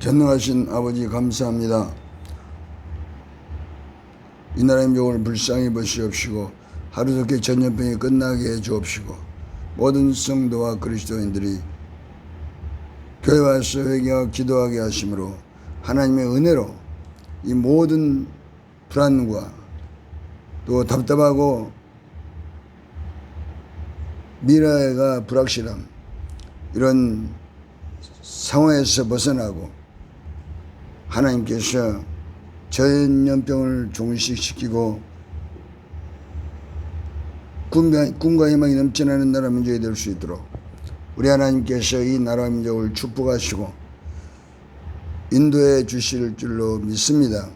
전능하신 아버지 감사합니다. 이 나라의 민족을 불쌍히 보시옵시고 하루속히 전염병이 끝나게 해 주옵시고 모든 성도와 그리스도인들이 교회 와서 회개하고 기도하게 하심으로 하나님의 은혜로 이 모든 불안과 또 답답하고 미래가 불확실함 이런 상황에서 벗어나고 하나님께서 전염병을 종식시키고 꿈과 희망이 넘쳐나는 나라 민족이 될 수 있도록 우리 하나님께서 이 나라 민족을 축복하시고 인도해 주실 줄로 믿습니다.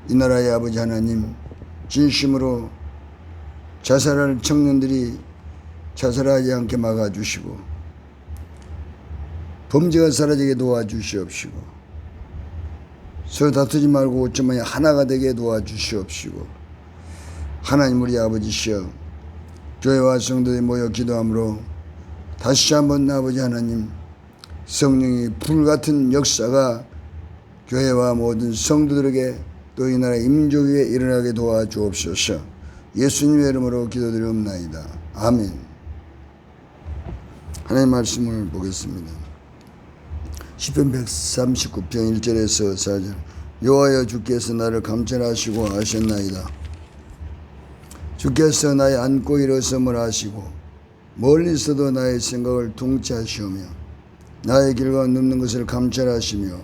이 나라의 아버지 하나님, 진심으로 자살할 청년들이 자살하지 않게 막아주시고 범죄가 사라지게 도와주시옵시고 서로 다투지 말고 어쩌면 하나가 되게 도와주시옵시고 하나님 우리 아버지시여 교회와 성도들이 모여 기도함으로 다시 한번 아버지 하나님 성령이 불같은 역사가 교회와 모든 성도들에게 또 이 나라 임종 위에 일어나게 도와주옵소서. 예수님의 이름으로 기도드리옵나이다. 아멘. 하나님의 말씀을 보겠습니다. 시편 139편 1절에서 4절. 여호와여 주께서 나를 감찰하시고 아셨나이다. 주께서 나의 앉고 일어섬을 아시고 멀리서도 나의 생각을 통치하시오며 나의 길과 눕는 것을 감찰하시며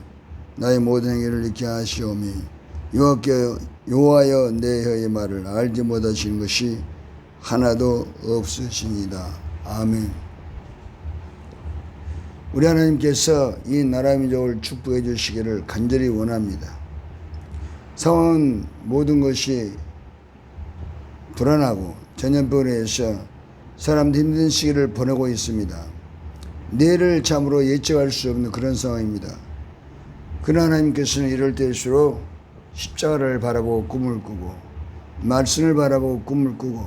나의 모든 행위를 익히 하시오며 여호와여 내 혀의 말을 알지 못하시는 것이 하나도 없으시니이다. 아멘. 우리 하나님께서 이 나라 민족을 축복해 주시기를 간절히 원합니다. 상황은 모든 것이 불안하고 전염병으로 해서 사람들이 힘든 시기를 보내고 있습니다. 내일을 참으로 예측할 수 없는 그런 상황입니다. 그러나 하나님께서는 이럴 때일수록 십자가를 바라보고 꿈을 꾸고 말씀을 바라보고 꿈을 꾸고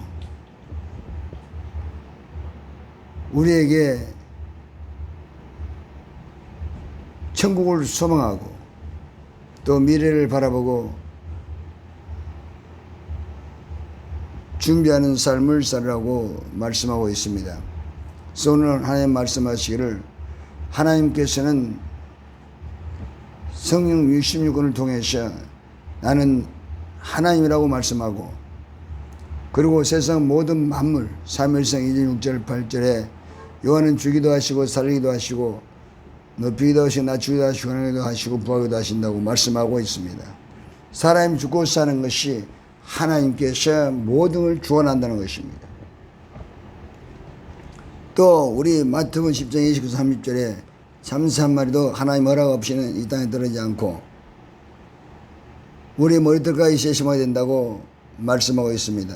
우리에게 천국을 소망하고 또 미래를 바라보고 준비하는 삶을 살라고 말씀하고 있습니다. 그래서 오늘 하나님 말씀하시기를 하나님께서는 성령 66권을 통해서 나는 하나님이라고 말씀하고 그리고 세상 모든 만물 사무엘상 2절 6절 8절에 여호와는 주기도 하시고 살리기도 하시고 높이기도 하시고 낮추기도 하시고 하나기도 하시고 부하기도 하신다고 말씀하고 있습니다. 사람이 죽고 사는 것이 하나님께서 모든 걸 주관한다는 것입니다. 또 우리 마태복음 10장 29, 30절에 잠시 한 마리도 하나님 허락 없이는 이 땅에 떨어지지 않고 우리 머리털까지 세심하게 된다고 말씀하고 있습니다.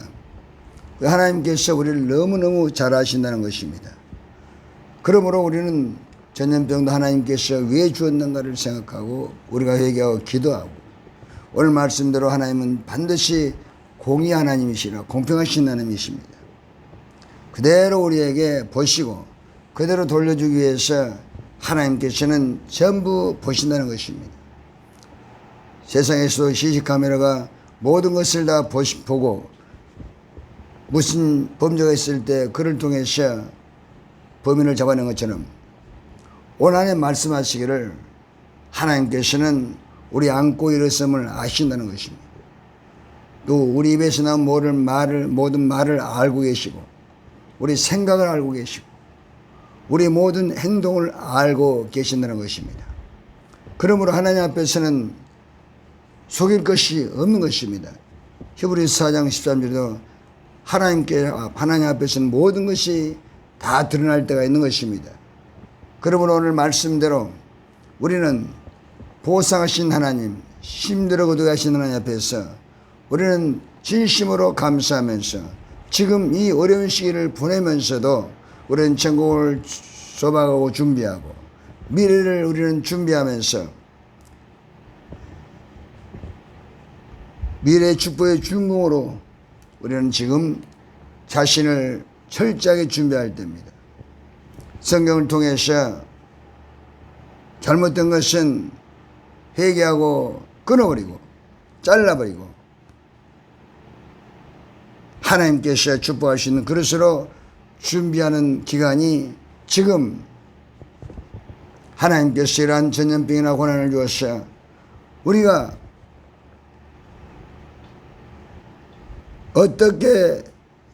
하나님께서 우리를 너무너무 잘 아신다는 것입니다. 그러므로 우리는 전염병도 하나님께서 왜 주었는가를 생각하고 우리가 회개하고 기도하고 오늘 말씀대로 하나님은 반드시 공의 하나님이시라 공평하신 하나님이십니다. 그대로 우리에게 보시고 그대로 돌려주기 위해서 하나님께서는 전부 보신다는 것입니다. 세상에서도 시시카메라가 모든 것을 다 보고 무슨 범죄가 있을 때 그를 통해서 범인을 잡아낸 것처럼 오늘 하나님 말씀하시기를 하나님께서는 우리 안고 일어섬을 아신다는 것입니다. 또 우리 입에서 나온 모든 말을 알고 계시고 우리 생각을 알고 계시고 우리 모든 행동을 알고 계신다는 것입니다. 그러므로 하나님 앞에서는 속일 것이 없는 것입니다. 히브리서 4장 13절에도 하나님 앞에서는 모든 것이 다 드러날 때가 있는 것입니다. 그러므로 오늘 말씀대로 우리는 보상하신 하나님, 힘들어 거두하신 하나님 앞에서 우리는 진심으로 감사하면서 지금 이 어려운 시기를 보내면서도 우리는 천국을 소망하고 준비하고 미래를 우리는 준비하면서 미래의 축복의 주인공으로 우리는 지금 자신을 철저하게 준비할 때입니다. 성경을 통해서 잘못된 것은 회개하고 끊어버리고 잘라버리고 하나님께서 축복할 수 있는 그릇으로 준비하는 기간이 지금 하나님께서 이러한 전염병이나 고난을 주어서 우리가 어떻게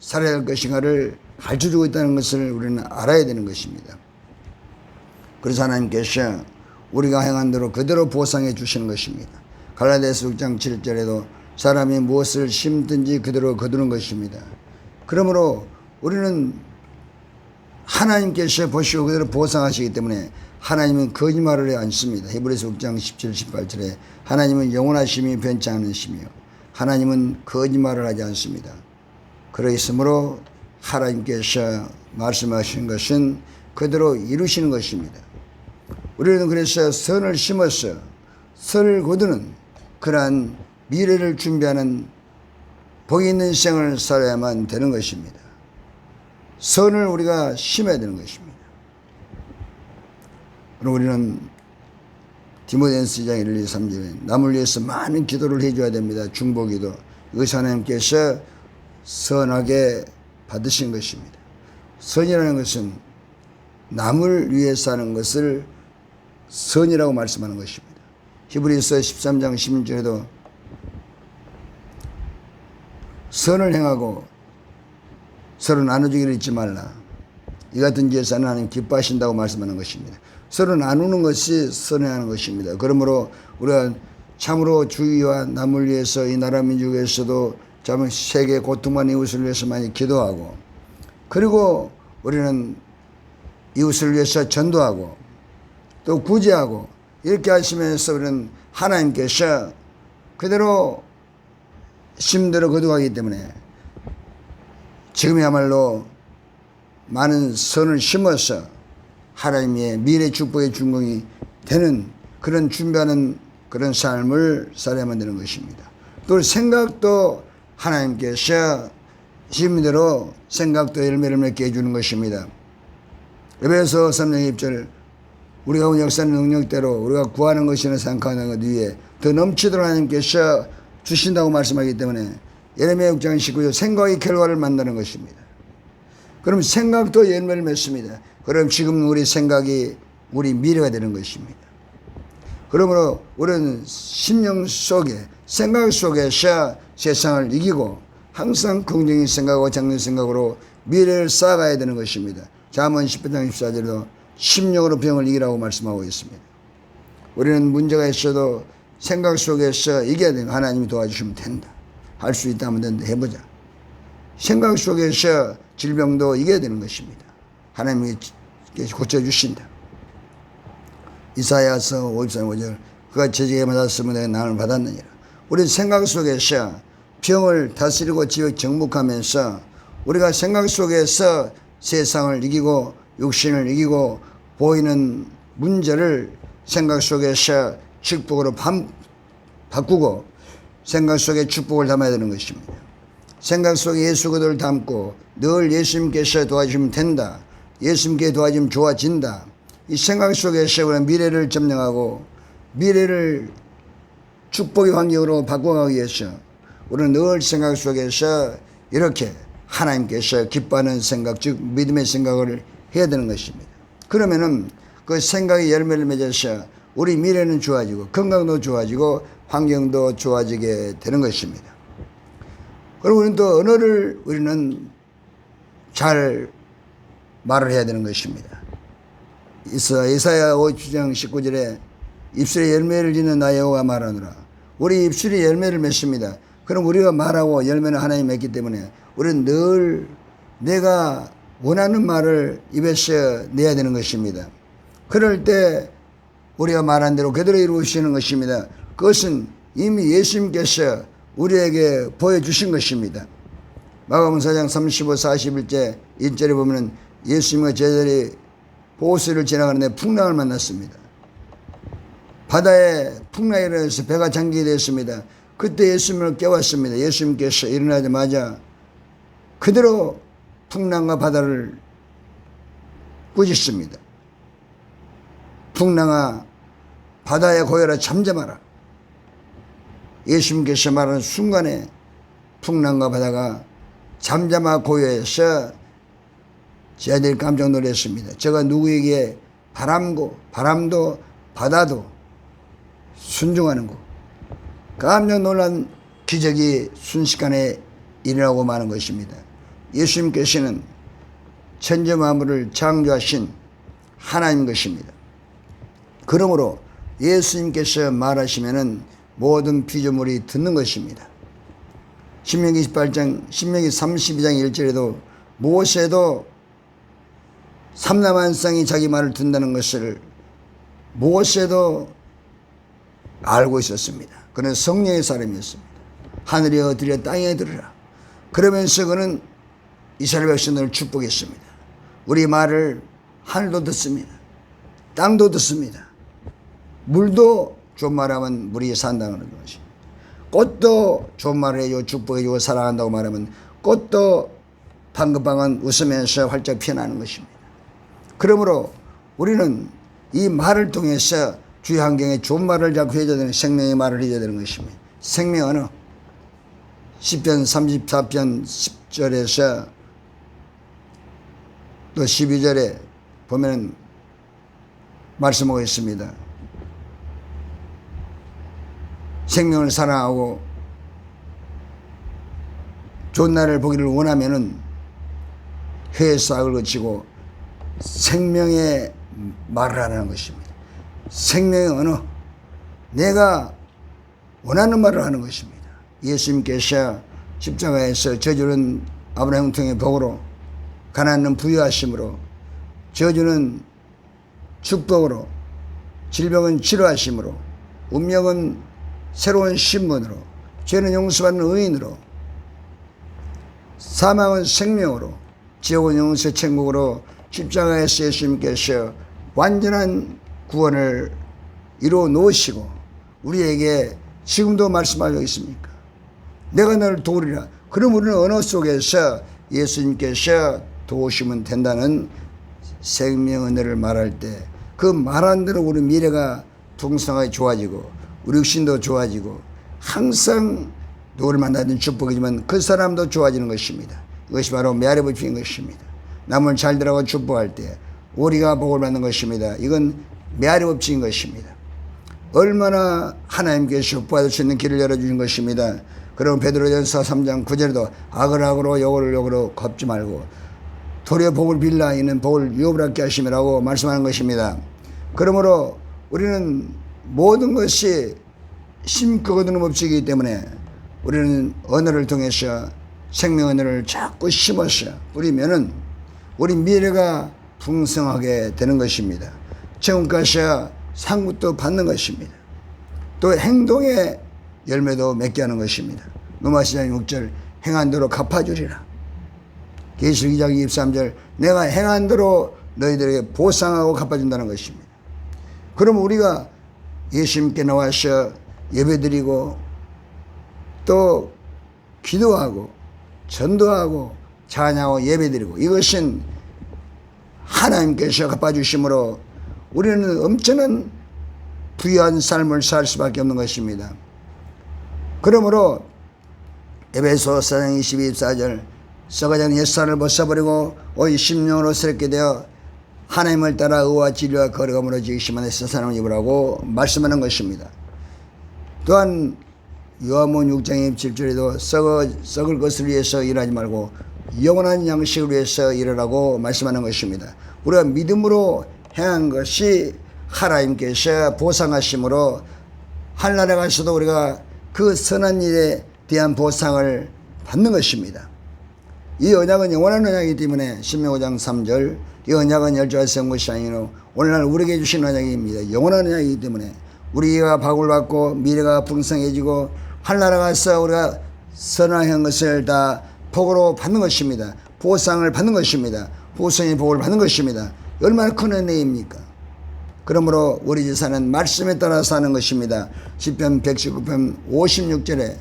살아야 할 것인가를 가르쳐주고 있다는 것을 우리는 알아야 되는 것입니다. 그래서 하나님께서 우리가 행한 대로 그대로 보상해 주시는 것입니다. 갈라디아서 6장 7절에도 사람이 무엇을 심든지 그대로 거두는 것입니다. 그러므로 우리는 하나님께서 보시고 그대로 보상하시기 때문에 하나님은 거짓말을 하지 않습니다. 히브리서 6장 17, 18절에 하나님은 영원하심이 변치 않으시며 하나님은 거짓말을 하지 않습니다. 그러므로 하나님께서 말씀하시는 것은 그대로 이루시는 것입니다. 우리는 그래서 선을 심어서 선을 거두는 그러한 미래를 준비하는 복이 있는 생을 살아야만 되는 것입니다. 선을 우리가 심어야 되는 것입니다. 그럼 우리는 디모데전서 2장 1, 2, 3절에 남을 위해서 많은 기도를 해줘야 됩니다. 중보기도. 이것이 하나님께서 선하게 받으신 것입니다. 선이라는 것은 남을 위해서 하는 것을 선이라고 말씀하는 것입니다. 히브리서 13장 16절에도 선을 행하고 서로 나눠주기를 잊지 말라. 이 같은 죄사는 하나님 기뻐하신다고 말씀하는 것입니다. 서로 나누는 것이 선행하는 것입니다. 그러므로 우리가 참으로 주위와 남을 위해서 이 나라 민족에서도 참 세계 고통받는 이웃을 위해서 많이 기도하고 그리고 우리는 이웃을 위해서 전도하고 또 구제하고 이렇게 하시면서 우리는 하나님께서 그대로 심대로 거두가기 때문에 지금이야말로 많은 선을 심어서 하나님의 미래 축복의 준공이 되는 그런 준비하는 그런 삶을 살아야만 되는 것입니다. 또 생각도 하나님께서 심대로 생각도 열매를 맺게 해주는 것입니다. 에베소 3장 1절 우리가 온 역사는 능력대로 우리가 구하는 것이나 생각하는 것 위에 더 넘치도록 하나님께서 주신다고 말씀하기 때문에 예레미야 6장 19절 생각의 결과를 만드는 것입니다. 그럼 생각도 열매를 맺습니다. 그럼 지금 우리 생각이 우리 미래가 되는 것입니다. 그러므로 우리는 심령 속에 생각 속에서 세상을 이기고 항상 긍정의 생각과 장래 생각으로 미래를 쌓아가야 되는 것입니다. 잠언 10장 14절에도 심령으로 병을 이기라고 말씀하고 있습니다. 우리는 문제가 있어도 생각 속에서 이겨야 됩니다. 하나님이 도와주시면 된다. 할 수 있다면 된다. 해보자. 생각 속에서 질병도 이겨야 되는 것입니다. 하나님이 고쳐주신다. 이사야서 54장 5절 그가 제지게 받았으면 내가 나을 받았느니라. 우리 생각 속에서 병을 다스리고 지역 정복하면서 우리가 생각 속에서 세상을 이기고 육신을 이기고 보이는 문제를 생각 속에서 축복으로 바꾸고 생각 속에 축복을 담아야 되는 것입니다. 생각 속에 예수 그리스도를 담고 늘 예수님께서 도와주시면 된다. 예수님께 도와주면 좋아진다. 이 생각 속에서 우리는 미래를 점령하고 미래를 축복의 환경으로 바꿔가기 위해서 우리는 늘 생각 속에서 이렇게 하나님께서 기뻐하는 생각, 즉 믿음의 생각을 해야 되는 것입니다. 그러면은 그 생각이 열매를 맺어서 우리 미래는 좋아지고 건강도 좋아지고 환경도 좋아지게 되는 것입니다. 그리고 우리는 또 언어를 우리는 잘 말을 해야 되는 것입니다. 이사야 57장 19절에 입술에 열매를 짓는 나 여호와가 말하노라. 우리 입술이 열매를 맺습니다. 그럼 우리가 말하고 열매는 하나님 맺기 때문에 우리는 늘 내가 원하는 말을 입에서 내야 되는 것입니다. 그럴 때 우리가 말한 대로 그대로 이루시는 것입니다. 그것은 이미 예수님께서 우리에게 보여주신 것입니다. 마가복음 4장 35, 41째 1절에 보면 예수님과 제자들이 보호수를 지나가는데 풍랑을 만났습니다. 바다에 풍랑이 일어나서 배가 잠기게 됐습니다. 그때 예수님을 깨웠습니다. 예수님께서 일어나자마자 그대로 풍랑과 바다를 꾸짖습니다. 풍랑아 바다에 고여라 잠잠하라. 예수님께서 말하는 순간에 풍랑과 바다가 잠잠하 고요해서 제 아들이 깜짝 놀랐습니다. 제가 누구에게 바람도 바다도 순종하는 거 깜짝 놀란 기적이 순식간에 일어나고 마는 것입니다. 예수님께서는 천지 만물을 창조하신 하나님 것입니다. 그러므로 예수님께서 말하시면은 모든 피조물이 듣는 것입니다. 신명기 32장 1절에도 모세도 삼라만상이 자기 말을 듣는다는 것을 모세도 알고 있었습니다. 그는 성령의 사람이었습니다. 하늘에 들으라 땅에 들으라. 그러면서 그는 이스라엘 백성들을 축복했습니다. 우리 말을 하늘도 듣습니다. 땅도 듣습니다. 물도 좋은 말하면 물이 산다는 것입니다. 꽃도 좋은 말을 해주고 축복해주고 사랑한다고 말하면 꽃도 방긋방긋 웃으면서 활짝 피어나는 것입니다. 그러므로 우리는 이 말을 통해서 주의 환경에 좋은 말을 자꾸 해줘야 되는 생명의 말을 해줘야 되는 것입니다. 생명 언어. 시편 34편 10절에서 또 12절에 보면 말씀하고 있습니다. 생명을 사랑하고 좋은 날을 보기를 원하면은 회의 싹을 거치고 생명의 말을 하라는 것입니다. 생명의 언어. 내가 원하는 말을 하는 것입니다. 예수님께서 십자가에서 저주는 아브라함 형통의 복으로 가난은 부유하심으로 저주는 축복으로 질병은 치료하심으로 운명은 새로운 신분으로 죄는 용서받는 의인으로 사망은 생명으로 지옥은 용서 천국으로 십자가에서 예수님께서 완전한 구원을 이루어 놓으시고 우리에게 지금도 말씀하고 있습니까? 내가 너를 도우리라. 그럼 우리는 언어 속에서 예수님께서 도우시면 된다는 생명 은혜를 말할 때 그 말한 대로 우리 미래가 풍성하게 좋아지고 우리 육신도 좋아지고 항상 누구를 만나는 축복이지만 그 사람도 좋아지는 것입니다. 이것이 바로 메아리 법칙인 것입니다. 남을 잘 되라고 축복할 때 우리가 복을 받는 것입니다. 이건 메아리 법칙인 것입니다. 얼마나 하나님께서 복받을 수 있는 길을 열어주신 것입니다. 그럼 베드로전서 3장 9절에도 악을 악으로 욕을 욕으로 갚지 말고 도리어 복을 빌라 이는 복을 유업을 얻게 하심이라고 말씀하는 것입니다. 그러므로 우리는 모든 것이 심고 거두는 법칙이기 때문에 우리는 언어를 통해서 생명 언어를 자꾸 심어서 뿌리면은 우리 미래가 풍성하게 되는 것입니다. 천국가서 상급도 받는 것입니다. 또 행동의 열매도 맺게 하는 것입니다. 로마시장 6절 행한 대로 갚아주리라. 계시록 2장 23절 내가 행한 대로 너희들에게 보상하고 갚아준다는 것입니다. 그럼 우리가 예수님께 나와서 예배드리고 또 기도하고 전도하고 찬양하고 예배드리고 이것은 하나님께서 갚아주심으로 우리는 엄청난 부유한 삶을 살 수밖에 없는 것입니다. 그러므로 에베소 4장 24절 썩어진 옛사람을 벗어버리고 오직 심령으로 새롭게 되어 하나님을 따라 의와 진리와 거룩함으로 지으시면 새 사람을 입으라고 말씀하는 것입니다. 또한 요한복음 6장 27절에도 썩을 것을 위해서 일하지 말고 영원한 양식을 위해서 일하라고 말씀하는 것입니다. 우리가 믿음으로 행한 것이 하나님께서 보상하심으로 하늘나라에 가서도 우리가 그 선한 일에 대한 보상을 받는 것입니다. 이 언약은 영원한 언약이기 때문에 신명 5장 3절 이 언약은 열조가 세운 것이 아니요 오늘날 우리에게 주신 언약입니다. 영원한 언약이기 때문에 우리가 복을 받고 미래가 풍성해지고 하늘나라 가서 우리가 선한 것을 다 복으로 받는 것입니다. 보상을 받는 것입니다. 보상의 복을 받는 것입니다. 얼마나 큰 은혜입니까? 그러므로 우리 제사는 말씀에 따라 사는 것입니다. 시편 119편 56절에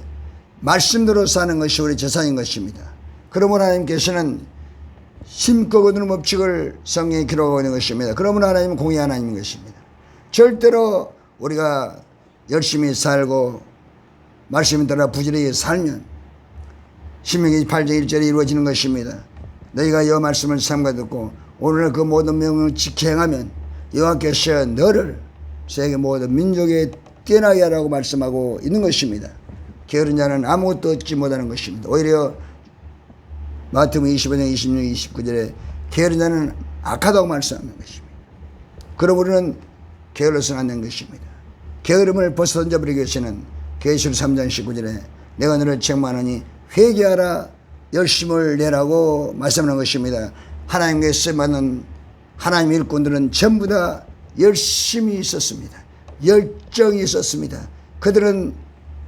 말씀대로 사는 것이 우리 제사인 것입니다. 그러므로 하나님께서는 심고 거두는 법칙을 성경에 기록하고 있는 것입니다. 그러므로 하나님은 공의 하나님인 것입니다. 절대로 우리가 열심히 살고 말씀에 따라 부지런히 살면 신명기 8장 1절에 이루어지는 것입니다. 너희가 이 말씀을 삼가 듣고 오늘 그 모든 명령을 지켜 행하면 여호와께서 너를 세계 모든 민족에 뛰어나게 하라고 말씀하고 있는 것입니다. 게으른 자는 아무것도 얻지 못하는 것입니다. 오히려 마태복음 25장 26, 29절에 게으른 자는 악하다고 말씀하는 것입니다. 그럼 우리는 게을러서는 안 되는 것입니다. 게으름을 벗어 던져버리기 위해서는 계시록 3장 19절에 내가 너를 책망하니 회개하라 열심을 내라고 말씀하는 것입니다. 하나님께 쓰임받는 하나님 일꾼들은 전부 다 열심히 있었습니다. 열정이 있었습니다. 그들은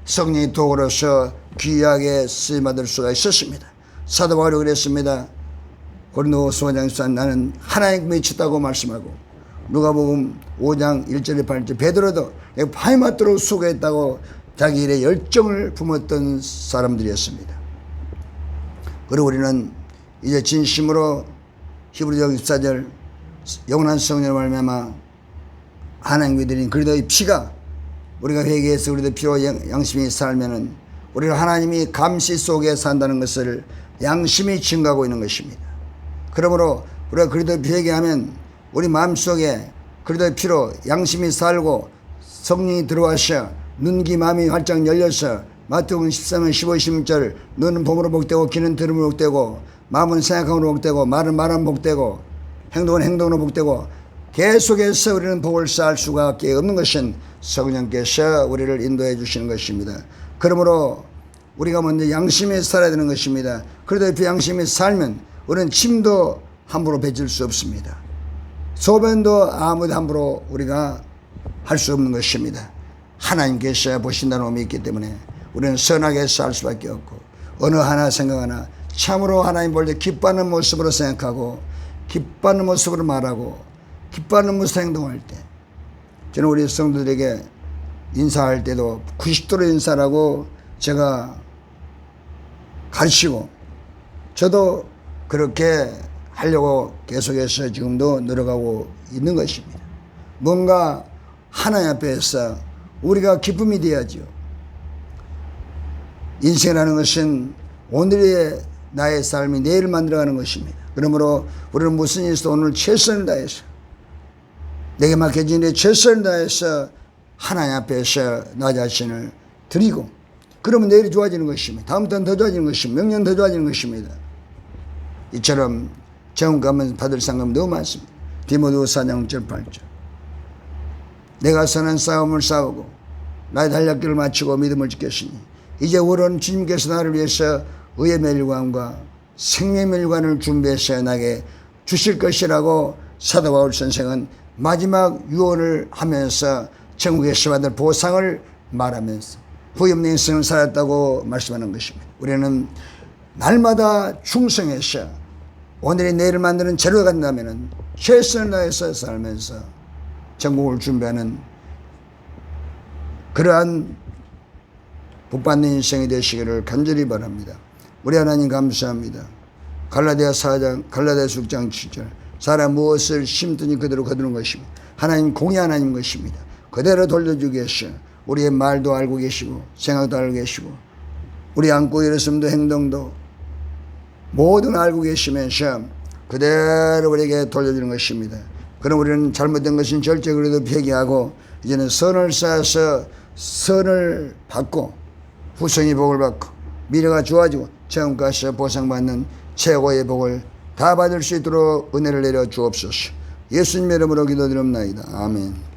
성령의 도구로서 귀하게 쓰임받을 수가 있었습니다. 사도 바울이 그랬습니다. 고린도후서 5장 나는 하나님께 미쳤다고 말씀하고 누가복음 5장 1절에 8절 베드로도 밤이 맞도록 수고했다고 자기 일에 열정을 품었던 사람들이었습니다. 그리고 우리는 이제 진심으로 히브리서 14절 영원한 성령을 말미암아 하나님께 드린 그리스도의 피가 우리가 회개해서 그리스도의 피로 양심이 살면은 우리는 하나님이 감시 속에 산다는 것을 양심이 증거하고 있는 것입니다. 그러므로 우리가 그리스도의 피 회개하면 우리 마음속에 그리스도의 피로 양심이 살고 성령이 들어와서 눈, 귀, 마음이 활짝 열려서 마태복음 13장 15, 16절 눈은 봄으로 복되고 귀는 들음으로 복되고 마음은 생각함으로 복되고 말은 말함으로 복되고 행동은 행동으로 복되고 계속해서 우리는 복을 쌓을 수밖에 없는 것은 성령께서 우리를 인도해 주시는 것입니다. 그러므로 우리가 먼저 양심에 살아야 되는 것입니다. 그래도 그 양심에 살면 우리는 침도 함부로 뱉을 수 없습니다. 소변도 아무도 함부로 우리가 할 수 없는 것입니다. 하나님께서 보신다는 놈이 있기 때문에 우리는 선하게 살 수밖에 없고 어느 하나 생각하나 참으로 하나님 볼 때 기뻐하는 모습으로 생각하고 기뻐하는 모습으로 말하고 기뻐하는 모습으로 행동할 때 저는 우리 성도들에게 인사할 때도 90도로 인사하고 제가 가르치고 저도 그렇게 하려고 계속해서 지금도 노력하고 있는 것입니다. 뭔가 하나님 앞에서 우리가 기쁨이 되어야죠. 인생이라는 것은 오늘의 나의 삶이 내일을 만들어가는 것입니다. 그러므로 우리는 무슨 일이 있어도 오늘 최선을 다해서 내게 맡겨진 일에 최선을 다해서 하나님 앞에서 나 자신을 드리고 그러면 내일이 좋아지는 것입니다. 다음부터는 더 좋아지는 것입니다. 명년 더 좋아지는 것입니다. 이처럼 정금은 받을 상금 너무 많습니다. 디모데후서 4장 6절 8절 내가 선한 싸움을 싸우고 나의 달력길을 마치고 믿음을 지켰으니 이제 오른 주님께서 나를 위해서 의의 멸관과 생명의 멸관을 준비해서 나에게 주실 것이라고 사도 바울 선생은 마지막 유언을 하면서 천국에서 받을 보상을 말하면서 후없는 인생을 살았다고 말씀하는 것입니다. 우리는 날마다 충성해서 오늘의 내일을 만드는 재료가 간다면 최선을 다해서 살면서 천국을 준비하는 그러한 복받는 인생이 되시기를 간절히 바랍니다. 우리 하나님 감사합니다. 갈라디아서 6장 7절 사람 무엇을 심든지 그대로 거두는 것입니다. 하나님 공의 하나님 것입니다. 그대로 돌려주기 위해서 우리의 말도 알고 계시고 생각도 알고 계시고 우리 안고 일었음도 행동도 모든 알고 계시면서 그대로 우리에게 돌려주는 것입니다. 그럼 우리는 잘못된 것은 절대 그래도 회개하고 이제는 선을 쌓아서 선을 받고 후성의 복을 받고 미래가 좋아지고 처음 가서 보상받는 최고의 복을 다 받을 수 있도록 은혜를 내려 주옵소서. 예수님의 이름으로 기도드립니다. 아멘.